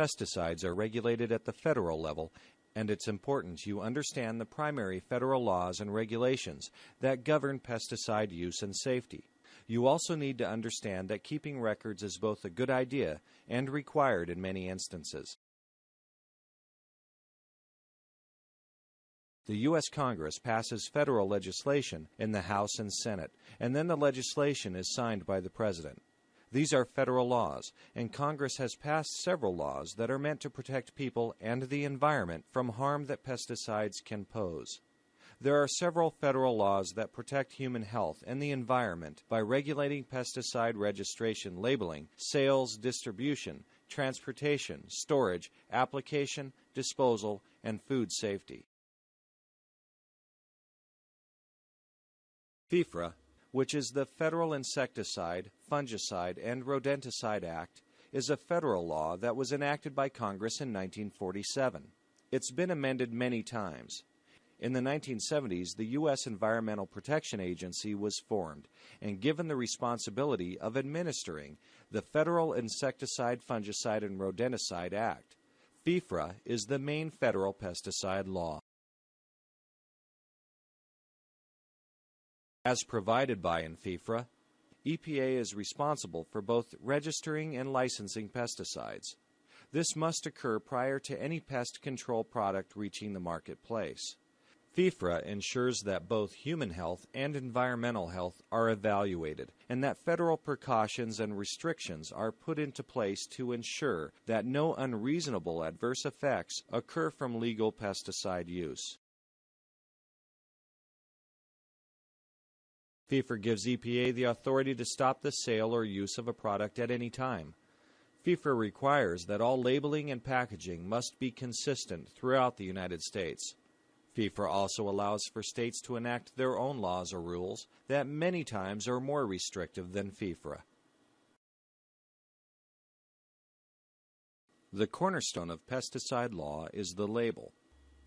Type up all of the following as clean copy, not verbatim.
Pesticides are regulated at the federal level, and it's important you understand the primary federal laws and regulations that govern pesticide use and safety. You also need to understand that keeping records is both a good idea and required in many instances. The U.S. Congress passes federal legislation in the House and Senate, and then the legislation is signed by the President. These are federal laws, and Congress has passed several laws that are meant to protect people and the environment from harm that pesticides can pose. There are several federal laws that protect human health and the environment by regulating pesticide registration, labeling, sales, distribution, transportation, storage, application, disposal, and food safety. FIFRA, which is the Federal Insecticide, Fungicide, and Rodenticide Act, is a federal law that was enacted by Congress in 1947. It's been amended many times. In the 1970s, the U.S. Environmental Protection Agency was formed and given the responsibility of administering the Federal Insecticide, Fungicide, and Rodenticide Act. FIFRA is the main federal pesticide law. As provided by FIFRA, EPA is responsible for both registering and licensing pesticides. This must occur prior to any pest control product reaching the marketplace. FIFRA ensures that both human health and environmental health are evaluated, and that federal precautions and restrictions are put into place to ensure that no unreasonable adverse effects occur from legal pesticide use. FIFRA gives EPA the authority to stop the sale or use of a product at any time. FIFRA requires that all labeling and packaging must be consistent throughout the United States. FIFRA also allows for states to enact their own laws or rules that many times are more restrictive than FIFRA. The cornerstone of pesticide law is the label.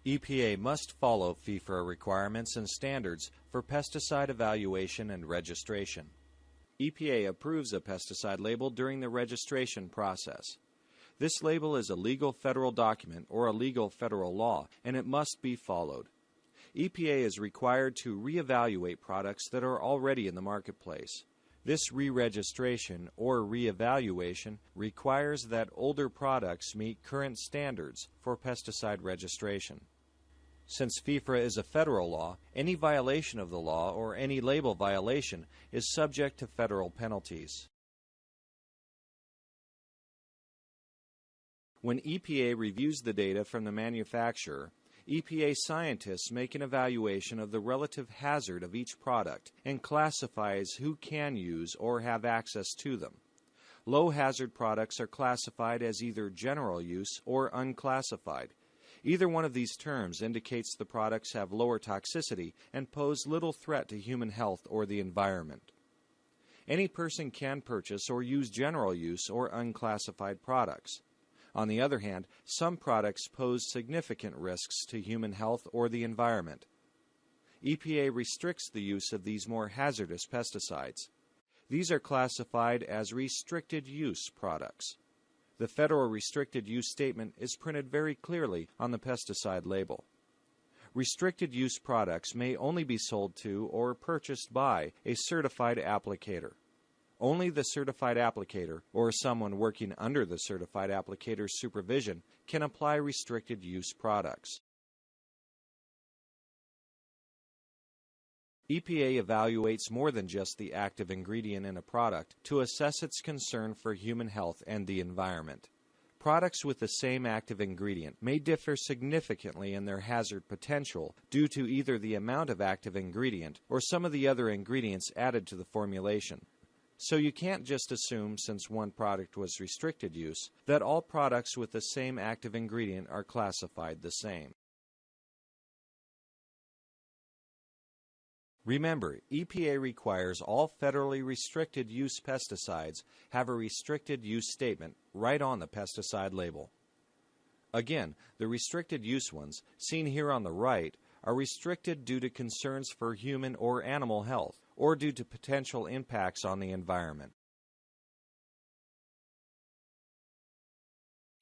EPA must follow FIFRA requirements and standards for pesticide evaluation and registration. EPA approves a pesticide label during the registration process. This label is a legal federal document or a legal federal law, and it must be followed. EPA is required to reevaluate products that are already in the marketplace. This re-registration or reevaluation requires that older products meet current standards for pesticide registration. Since FIFRA is a federal law, any violation of the law or any label violation is subject to federal penalties. When EPA reviews the data from the manufacturer, EPA scientists make an evaluation of the relative hazard of each product and classifies who can use or have access to them. Low-hazard products are classified as either general use or unclassified. Either one of these terms indicates the products have lower toxicity and pose little threat to human health or the environment. Any person can purchase or use general use or unclassified products. On the other hand, some products pose significant risks to human health or the environment. EPA restricts the use of these more hazardous pesticides. These are classified as restricted use products. The federal restricted use statement is printed very clearly on the pesticide label. Restricted use products may only be sold to or purchased by a certified applicator. Only the certified applicator or someone working under the certified applicator's supervision can apply restricted use products. EPA evaluates more than just the active ingredient in a product to assess its concern for human health and the environment. Products with the same active ingredient may differ significantly in their hazard potential due to either the amount of active ingredient or some of the other ingredients added to the formulation. So you can't just assume, since one product was restricted use, that all products with the same active ingredient are classified the same. Remember, EPA requires all federally restricted use pesticides have a restricted use statement right on the pesticide label. Again, the restricted use ones, seen here on the right, are restricted due to concerns for human or animal health, or due to potential impacts on the environment.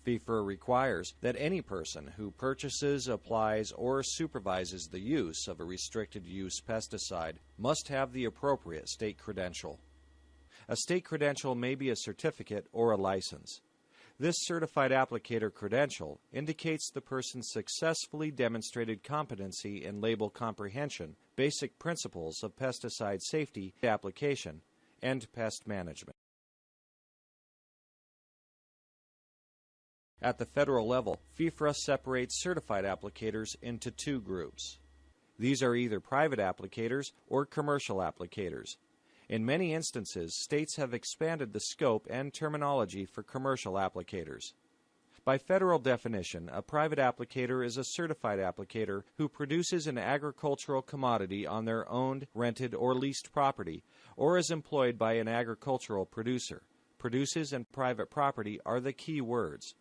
FIFRA requires that any person who purchases, applies, or supervises the use of a restricted use pesticide must have the appropriate state credential. A state credential may be a certificate or a license. This certified applicator credential indicates the person successfully demonstrated competency in label comprehension, basic principles of pesticide safety application, and pest management. At the federal level, FIFRA separates certified applicators into two groups. These are either private applicators or commercial applicators. In many instances, states have expanded the scope and terminology for commercial applicators. By federal definition, a private applicator is a certified applicator who produces an agricultural commodity on their owned, rented, or leased property, or is employed by an agricultural producer. Produces and private property are the key words.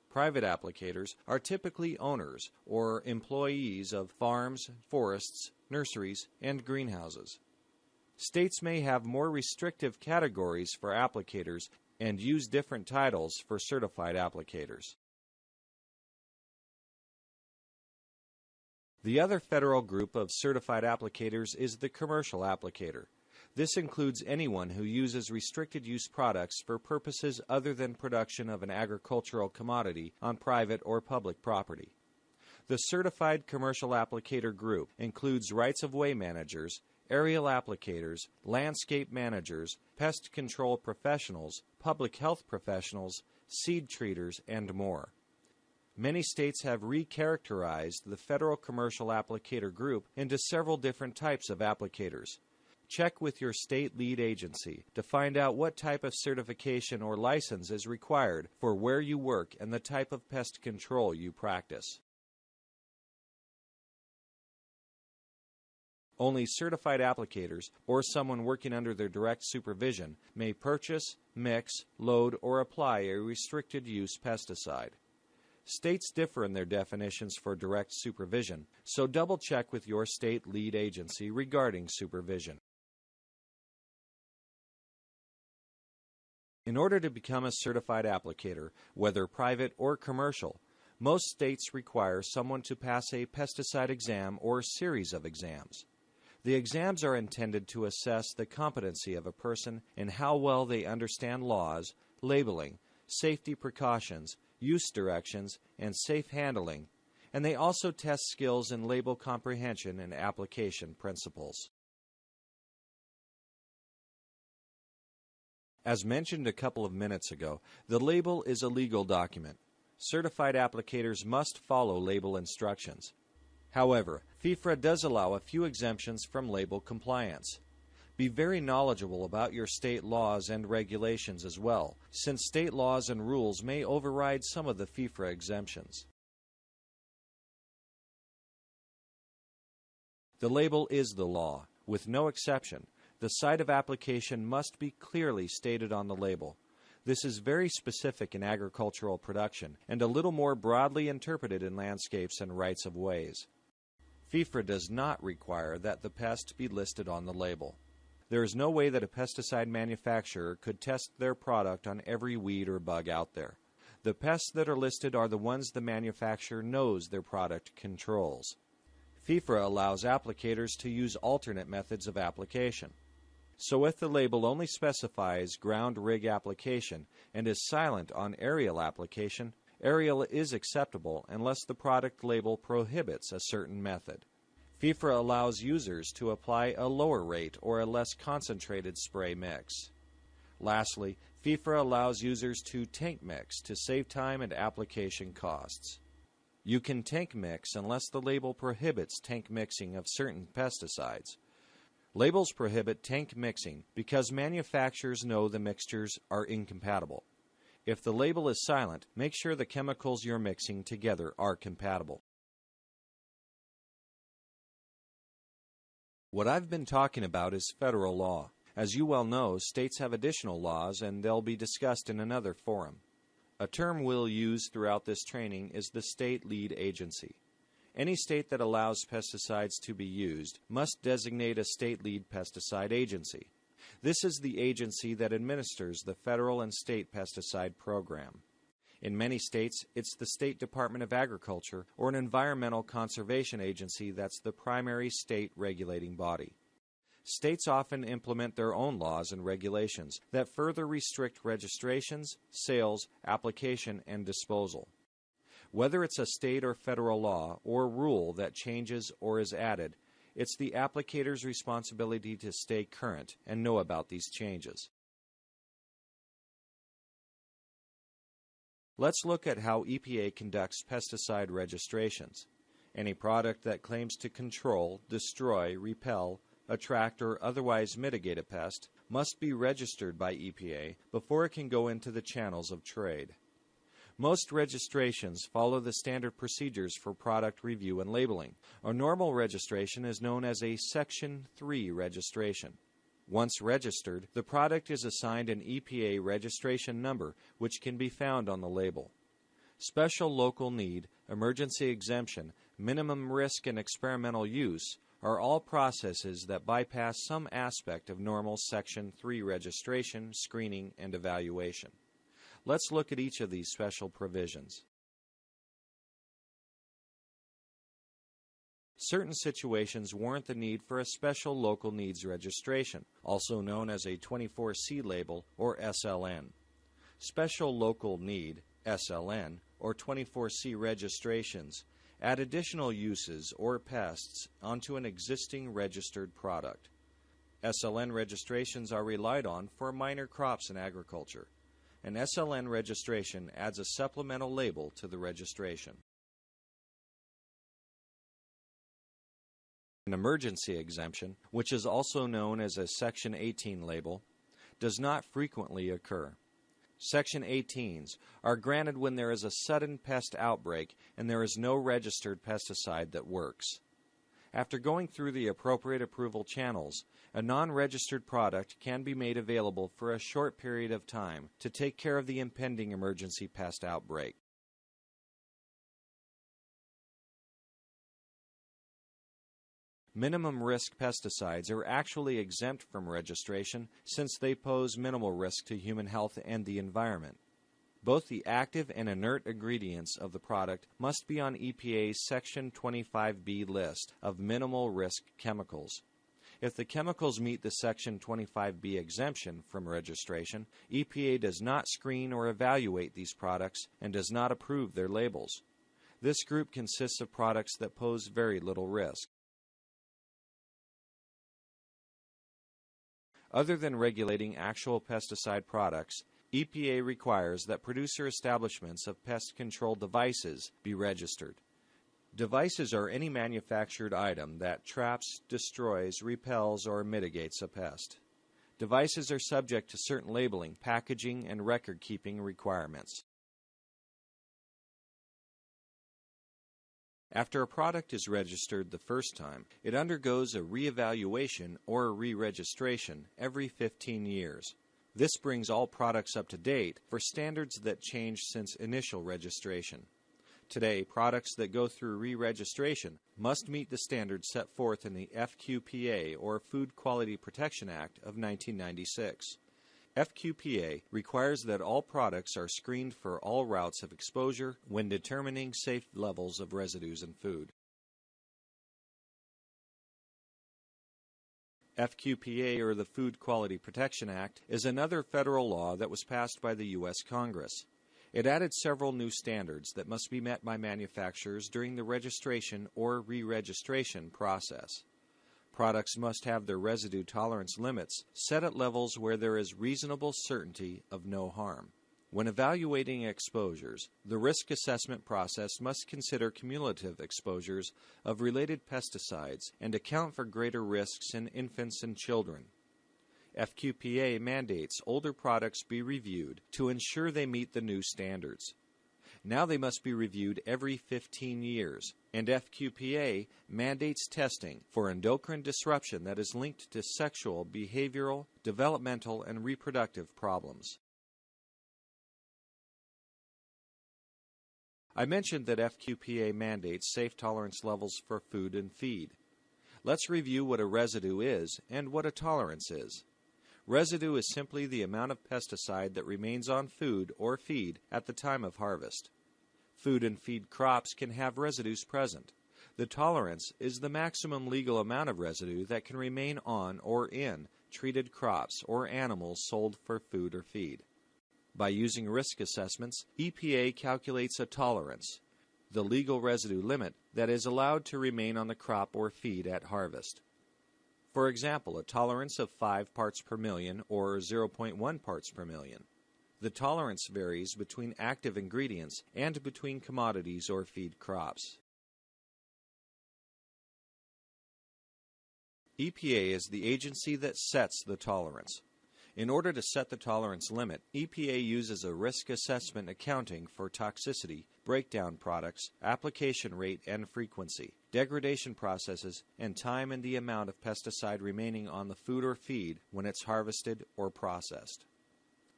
Private applicators are typically owners or employees of farms, forests, nurseries, and greenhouses. States may have more restrictive categories for applicators and use different titles for certified applicators. The other federal group of certified applicators is the commercial applicator. This includes anyone who uses restricted use products for purposes other than production of an agricultural commodity on private or public property. The certified commercial applicator group includes rights-of-way managers, aerial applicators, landscape managers, pest control professionals, public health professionals, seed treaters, and more. Many states have recharacterized the federal commercial applicator group into several different types of applicators. Check with your state lead agency to find out what type of certification or license is required for where you work and the type of pest control you practice. Only certified applicators or someone working under their direct supervision may purchase, mix, load, or apply a restricted use pesticide. States differ in their definitions for direct supervision, so double check with your state lead agency regarding supervision. In order to become a certified applicator, whether private or commercial, most states require someone to pass a pesticide exam or series of exams. The exams are intended to assess the competency of a person in how well they understand laws, labeling, safety precautions, use directions, and safe handling, and they also test skills in label comprehension and application principles. As mentioned a couple of minutes ago, the label is a legal document. Certified applicators must follow label instructions. However, FIFRA does allow a few exemptions from label compliance. Be very knowledgeable about your state laws and regulations as well, since state laws and rules may override some of the FIFRA exemptions. The label is the law, with no exception. The site of application must be clearly stated on the label. This is very specific in agricultural production and a little more broadly interpreted in landscapes and rights-of-ways. FIFRA does not require that the pest be listed on the label. There is no way that a pesticide manufacturer could test their product on every weed or bug out there. The pests that are listed are the ones the manufacturer knows their product controls. FIFRA allows applicators to use alternate methods of application. So if the label only specifies ground rig application and is silent on aerial application, aerial is acceptable unless the product label prohibits a certain method. FIFRA allows users to apply a lower rate or a less concentrated spray mix. Lastly, FIFRA allows users to tank mix to save time and application costs. You can tank mix unless the label prohibits tank mixing of certain pesticides. Labels prohibit tank mixing because manufacturers know the mixtures are incompatible. If the label is silent, make sure the chemicals you're mixing together are compatible. What I've been talking about is federal law. As you well know, states have additional laws and they'll be discussed in another forum. A term we'll use throughout this training is the state lead agency. Any state that allows pesticides to be used must designate a state lead pesticide agency. This is the agency that administers the federal and state pesticide program. In many states, it's the State Department of Agriculture or an environmental conservation agency that's the primary state regulating body. States often implement their own laws and regulations that further restrict registrations, sales, application, and disposal. Whether it's a state or federal law or rule that changes or is added, it's the applicator's responsibility to stay current and know about these changes. Let's look at how EPA conducts pesticide registrations. Any product that claims to control, destroy, repel, attract, or otherwise mitigate a pest must be registered by EPA before it can go into the channels of trade. Most registrations follow the standard procedures for product review and labeling. A normal registration is known as a Section 3 registration. Once registered, the product is assigned an EPA registration number, which can be found on the label. Special local need, emergency exemption, minimum risk, and experimental use are all processes that bypass some aspect of normal Section 3 registration, screening, and evaluation. Let's look at each of these special provisions. Certain situations warrant the need for a special local needs registration, also known as a 24C label or SLN. Special local need, SLN, or 24C registrations add additional uses or pests onto an existing registered product. SLN registrations are relied on for minor crops in agriculture. An SLN registration adds a supplemental label to the registration. An emergency exemption, which is also known as a Section 18 label, does not frequently occur. Section 18s are granted when there is a sudden pest outbreak and there is no registered pesticide that works. After going through the appropriate approval channels, a non-registered product can be made available for a short period of time to take care of the impending emergency pest outbreak. Minimum risk pesticides are actually exempt from registration since they pose minimal risk to human health and the environment. Both the active and inert ingredients of the product must be on EPA's Section 25B list of minimal risk chemicals. If the chemicals meet the Section 25B exemption from registration, EPA does not screen or evaluate these products and does not approve their labels. This group consists of products that pose very little risk. Other than regulating actual pesticide products, EPA requires that producer establishments of pest control devices be registered. Devices are any manufactured item that traps, destroys, repels, or mitigates a pest. Devices are subject to certain labeling, packaging, and record-keeping requirements. After a product is registered the first time, it undergoes a reevaluation or a re-registration every 15 years. This brings all products up to date for standards that change since initial registration. Today, products that go through re-registration must meet the standards set forth in the FQPA, or Food Quality Protection Act of 1996. FQPA requires that all products are screened for all routes of exposure when determining safe levels of residues in food. FQPA, or the Food Quality Protection Act, is another federal law that was passed by the U.S. Congress. It added several new standards that must be met by manufacturers during the registration or re-registration process. Products must have their residue tolerance limits set at levels where there is reasonable certainty of no harm. When evaluating exposures, the risk assessment process must consider cumulative exposures of related pesticides and account for greater risks in infants and children. FQPA mandates older products be reviewed to ensure they meet the new standards. Now they must be reviewed every 15 years, and FQPA mandates testing for endocrine disruption that is linked to sexual, behavioral, developmental, and reproductive problems. I mentioned that FQPA mandates safe tolerance levels for food and feed. Let's review what a residue is and what a tolerance is. Residue is simply the amount of pesticide that remains on food or feed at the time of harvest. Food and feed crops can have residues present. The tolerance is the maximum legal amount of residue that can remain on or in treated crops or animals sold for food or feed. By using risk assessments, EPA calculates a tolerance, the legal residue limit that is allowed to remain on the crop or feed at harvest. For example, a tolerance of 5 parts per million or 0.1 parts per million. The tolerance varies between active ingredients and between commodities or feed crops. EPA is the agency that sets the tolerance. In order to set the tolerance limit, EPA uses a risk assessment accounting for toxicity, breakdown products, application rate and frequency, degradation processes, and time and the amount of pesticide remaining on the food or feed when it's harvested or processed.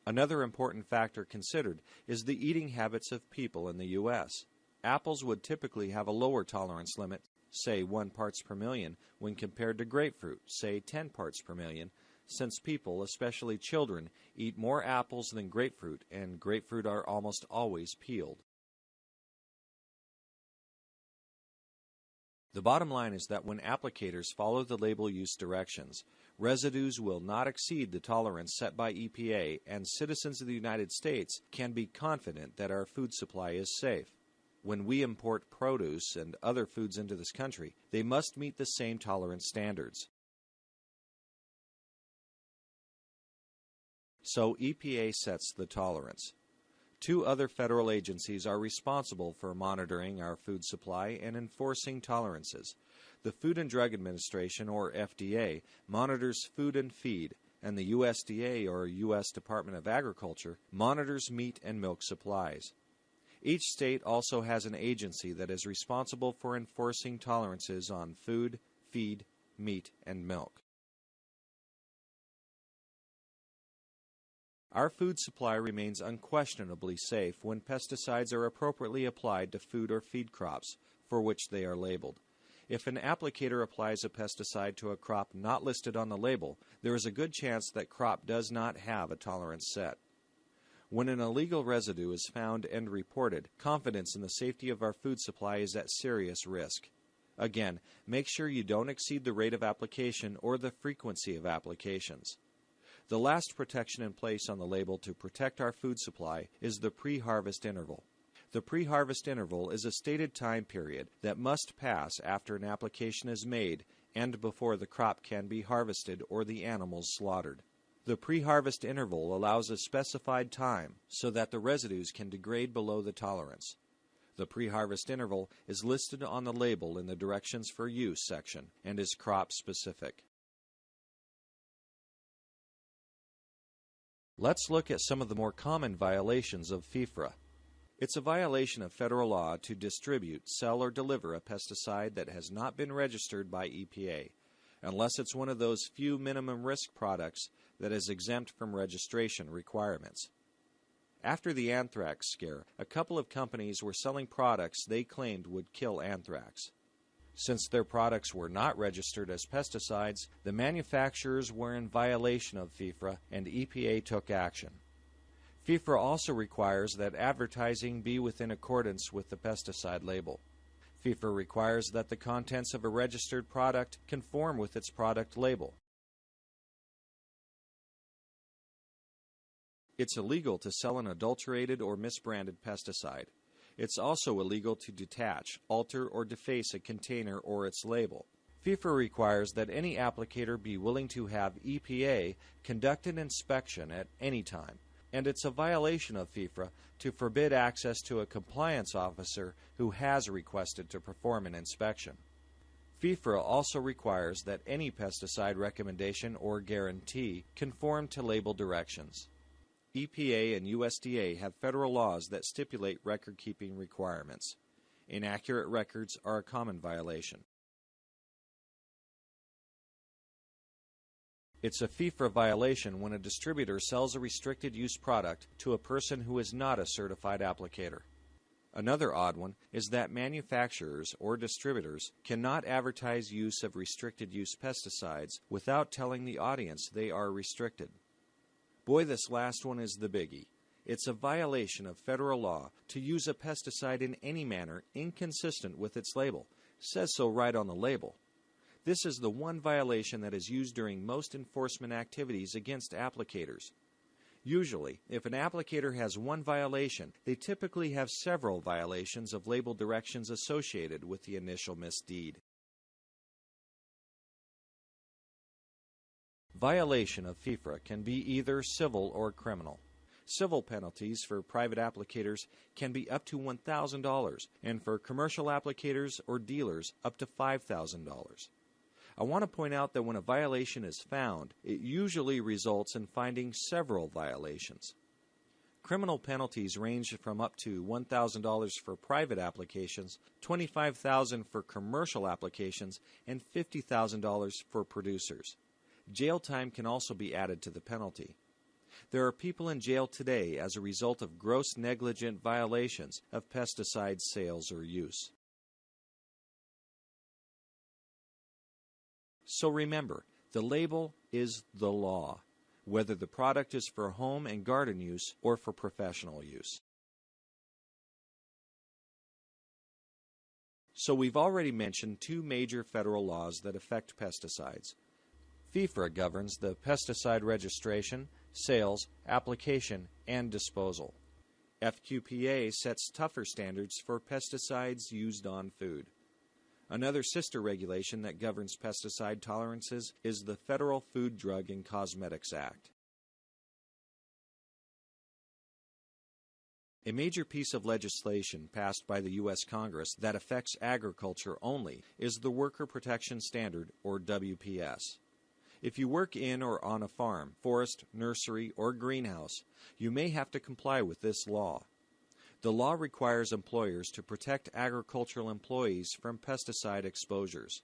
Another important factor considered is the eating habits of people in the U.S. Apples would typically have a lower tolerance limit, say 1 parts per million, when compared to grapefruit, say 10 parts per million, since people, especially children, eat more apples than grapefruit, and grapefruit are almost always peeled. The bottom line is that when applicators follow the label use directions, residues will not exceed the tolerance set by EPA, and citizens of the United States can be confident that our food supply is safe. When we import produce and other foods into this country, they must meet the same tolerance standards. So EPA sets the tolerance. 2 other federal agencies are responsible for monitoring our food supply and enforcing tolerances. The Food and Drug Administration, or FDA, monitors food and feed, and the USDA, or U.S. Department of Agriculture, monitors meat and milk supplies. Each state also has an agency that is responsible for enforcing tolerances on food, feed, meat, and milk. Our food supply remains unquestionably safe when pesticides are appropriately applied to food or feed crops for which they are labeled. If an applicator applies a pesticide to a crop not listed on the label, there is a good chance that crop does not have a tolerance set. When an illegal residue is found and reported, confidence in the safety of our food supply is at serious risk. Again, make sure you don't exceed the rate of application or the frequency of applications. The last protection in place on the label to protect our food supply is the pre-harvest interval. The pre-harvest interval is a stated time period that must pass after an application is made and before the crop can be harvested or the animals slaughtered. The pre-harvest interval allows a specified time so that the residues can degrade below the tolerance. The pre-harvest interval is listed on the label in the Directions for Use section and is crop-specific. Let's look at some of the more common violations of FIFRA. It's a violation of federal law to distribute, sell, or deliver a pesticide that has not been registered by EPA, unless it's one of those few minimum risk products that is exempt from registration requirements. After the anthrax scare, a couple of companies were selling products they claimed would kill anthrax. Since their products were not registered as pesticides, the manufacturers were in violation of FIFRA and EPA took action. FIFRA also requires that advertising be within accordance with the pesticide label. FIFRA requires that the contents of a registered product conform with its product label. It's illegal to sell an adulterated or misbranded pesticide. It's also illegal to detach, alter, or deface a container or its label. FIFRA requires that any applicator be willing to have EPA conduct an inspection at any time, and it's a violation of FIFRA to forbid access to a compliance officer who has requested to perform an inspection. FIFRA also requires that any pesticide recommendation or guarantee conform to label directions. EPA and USDA have federal laws that stipulate record-keeping requirements. Inaccurate records are a common violation. It's a FIFRA violation when a distributor sells a restricted use product to a person who is not a certified applicator. Another odd one is that manufacturers or distributors cannot advertise use of restricted use pesticides without telling the audience they are restricted. Boy, this last one is the biggie. It's a violation of federal law to use a pesticide in any manner inconsistent with its label. It says so right on the label. This is the one violation that is used during most enforcement activities against applicators. Usually, if an applicator has one violation, they typically have several violations of label directions associated with the initial misdeed. Violation of FIFRA can be either civil or criminal. Civil penalties for private applicators can be up to $1,000, and for commercial applicators or dealers up to $5,000. I want to point out that when a violation is found, it usually results in finding several violations. Criminal penalties range from up to $1,000 for private applications, $25,000 for commercial applications, and $50,000 for producers. Jail time can also be added to the penalty. There are people in jail today as a result of gross negligent violations of pesticide sales or use. So remember, the label is the law, whether the product is for home and garden use or for professional use. So we've already mentioned two major federal laws that affect pesticides. FIFRA governs the pesticide registration, sales, application, and disposal. FQPA sets tougher standards for pesticides used on food. Another sister regulation that governs pesticide tolerances is the Federal Food, Drug, and Cosmetics Act. A major piece of legislation passed by the U.S. Congress that affects agriculture only is the Worker Protection Standard, or WPS. If you work in or on a farm, forest, nursery, or greenhouse, you may have to comply with this law. The law requires employers to protect agricultural employees from pesticide exposures.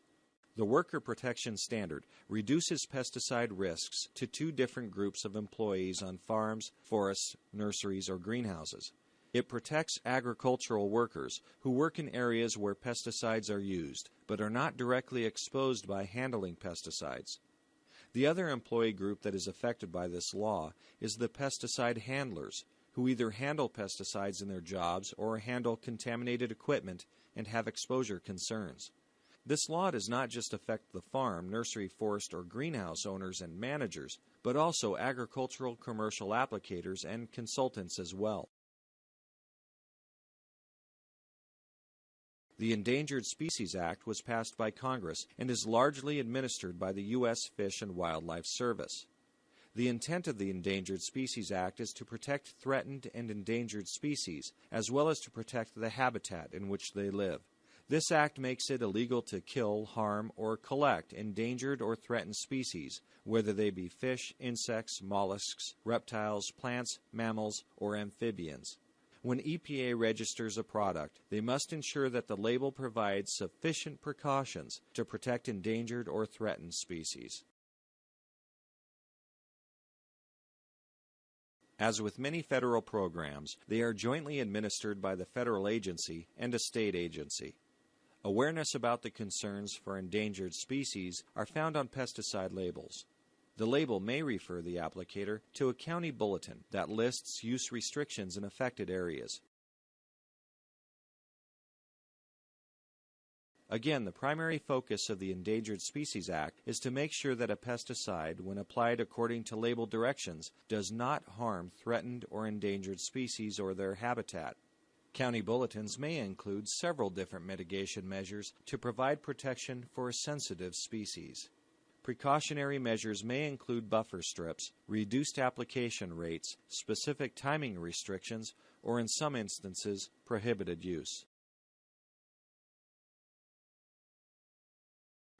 The Worker Protection Standard reduces pesticide risks to two different groups of employees on farms, forests, nurseries, or greenhouses. It protects agricultural workers who work in areas where pesticides are used, but are not directly exposed by handling pesticides. The other employee group that is affected by this law is the pesticide handlers, who either handle pesticides in their jobs or handle contaminated equipment and have exposure concerns. This law does not just affect the farm, nursery, forest, or greenhouse owners and managers, but also agricultural commercial applicators and consultants as well. The Endangered Species Act was passed by Congress and is largely administered by the U.S. Fish and Wildlife Service. The intent of the Endangered Species Act is to protect threatened and endangered species, as well as to protect the habitat in which they live. This act makes it illegal to kill, harm, or collect endangered or threatened species, whether they be fish, insects, mollusks, reptiles, plants, mammals, or amphibians. When EPA registers a product, they must ensure that the label provides sufficient precautions to protect endangered or threatened species. As with many federal programs, they are jointly administered by the federal agency and a state agency. Awareness about the concerns for endangered species are found on pesticide labels. The label may refer the applicator to a county bulletin that lists use restrictions in affected areas. Again, the primary focus of the Endangered Species Act is to make sure that a pesticide, when applied according to label directions, does not harm threatened or endangered species or their habitat. County bulletins may include several different mitigation measures to provide protection for a sensitive species. Precautionary measures may include buffer strips, reduced application rates, specific timing restrictions, or in some instances, prohibited use.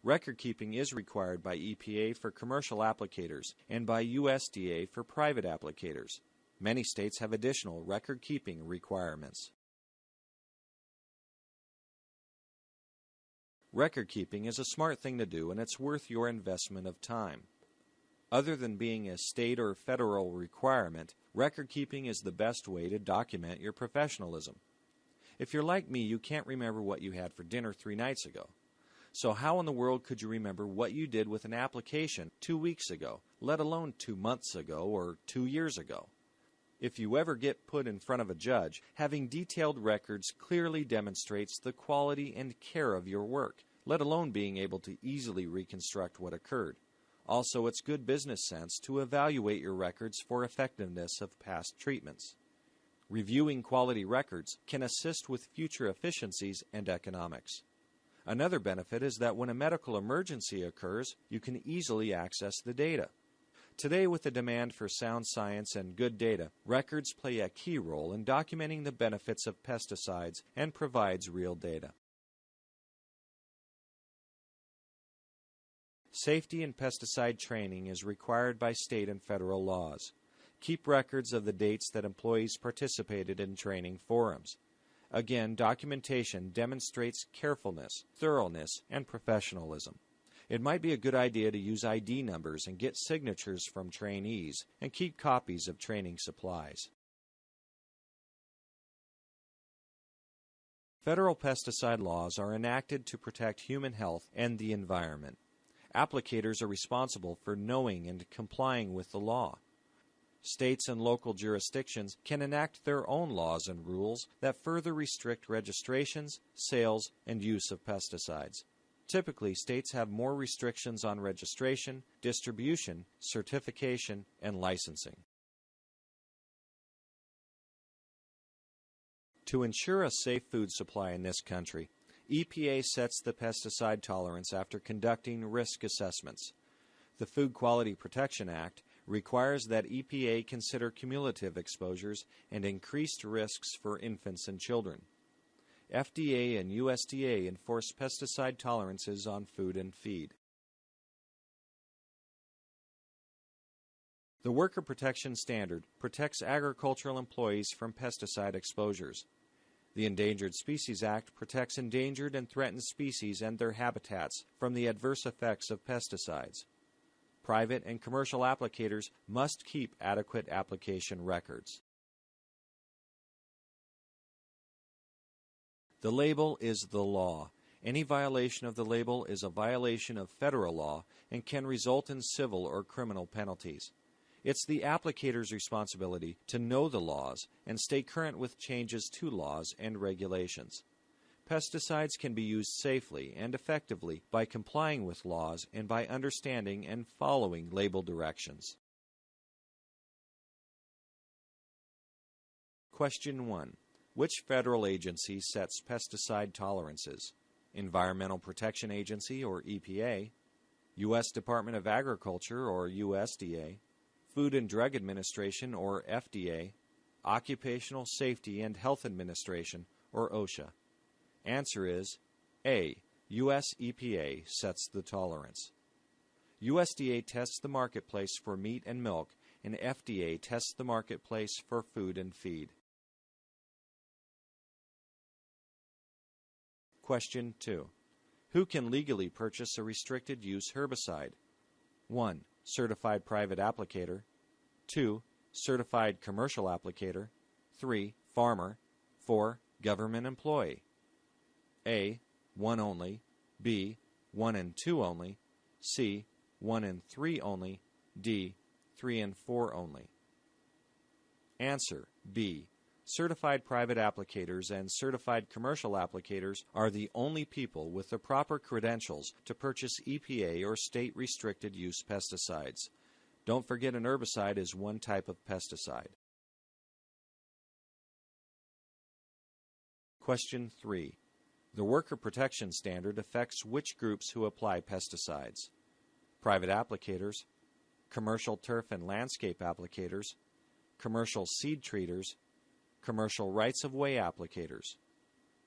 Record keeping is required by EPA for commercial applicators and by USDA for private applicators. Many states have additional record keeping requirements. Record keeping is a smart thing to do, and it's worth your investment of time. Other than being a state or federal requirement, record keeping is the best way to document your professionalism. If you're like me, you can't remember what you had for dinner 3 nights ago. So how in the world could you remember what you did with an application 2 weeks ago let alone 2 months ago or 2 years ago. If you ever get put in front of a judge, having detailed records clearly demonstrates the quality and care of your work, let alone being able to easily reconstruct what occurred. Also, it's good business sense to evaluate your records for effectiveness of past treatments. Reviewing quality records can assist with future efficiencies and economics. Another benefit is that when a medical emergency occurs, you can easily access the data. Today, with the demand for sound science and good data, records play a key role in documenting the benefits of pesticides and provides real data. Safety and pesticide training is required by state and federal laws. Keep records of the dates that employees participated in training forums. Again, documentation demonstrates carefulness, thoroughness, and professionalism. It might be a good idea to use ID numbers and get signatures from trainees and keep copies of training supplies. Federal pesticide laws are enacted to protect human health and the environment. Applicators are responsible for knowing and complying with the law. States and local jurisdictions can enact their own laws and rules that further restrict registrations, sales, and use of pesticides. Typically, states have more restrictions on registration, distribution, certification, and licensing. To ensure a safe food supply in this country, EPA sets the pesticide tolerance after conducting risk assessments. The Food Quality Protection Act requires that EPA consider cumulative exposures and increased risks for infants and children. FDA and USDA enforce pesticide tolerances on food and feed. The Worker Protection Standard protects agricultural employees from pesticide exposures. The Endangered Species Act protects endangered and threatened species and their habitats from the adverse effects of pesticides. Private and commercial applicators must keep adequate application records. The label is the law. Any violation of the label is a violation of federal law and can result in civil or criminal penalties. It's the applicator's responsibility to know the laws and stay current with changes to laws and regulations. Pesticides can be used safely and effectively by complying with laws and by understanding and following label directions. Question 1. Which federal agency sets pesticide tolerances? Environmental Protection Agency, or EPA, U.S. Department of Agriculture, or USDA, Food and Drug Administration, or FDA, Occupational Safety and Health Administration, or OSHA. Answer is A. U.S. EPA sets the tolerance. USDA tests the marketplace for meat and milk, and FDA tests the marketplace for food and feed. Question 2. Who can legally purchase a restricted use herbicide? 1. Certified private applicator. 2. Certified commercial applicator. 3. Farmer. 4. Government employee. A. 1 only. B. 1 and 2 only. C. 1 and 3 only. D. 3 and 4 only. Answer B. Certified private applicators and certified commercial applicators are the only people with the proper credentials to purchase EPA or state restricted use pesticides. Don't forget an herbicide is one type of pesticide. Question 3. The Worker Protection Standard affects which groups who apply pesticides? Private applicators, commercial turf and landscape applicators, commercial seed treaters, commercial rights-of-way applicators.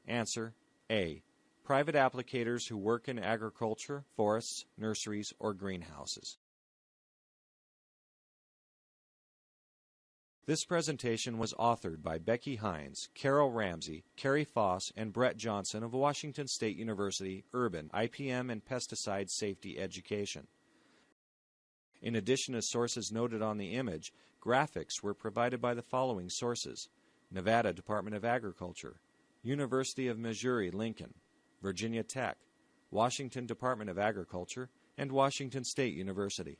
Answer A. Private applicators who work in agriculture, forests, nurseries, or greenhouses. This presentation was authored by Becky Hines, Carol Ramsey, Carrie Foss, and Brett Johnson of Washington State University Urban IPM and Pesticide Safety Education. In addition to sources noted on the image, graphics were provided by the following sources: Nevada Department of Agriculture, University of Missouri-Lincoln, Virginia Tech, Washington Department of Agriculture, and Washington State University.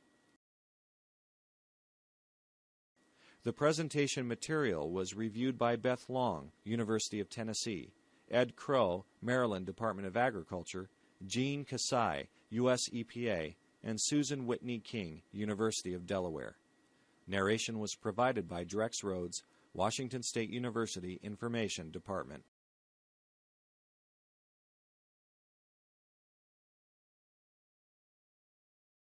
The presentation material was reviewed by Beth Long, University of Tennessee, Ed Crow, Maryland Department of Agriculture, Jean Kasai, U.S. EPA, and Susan Whitney King, University of Delaware. Narration was provided by Drex Roads, Washington State University Information Department.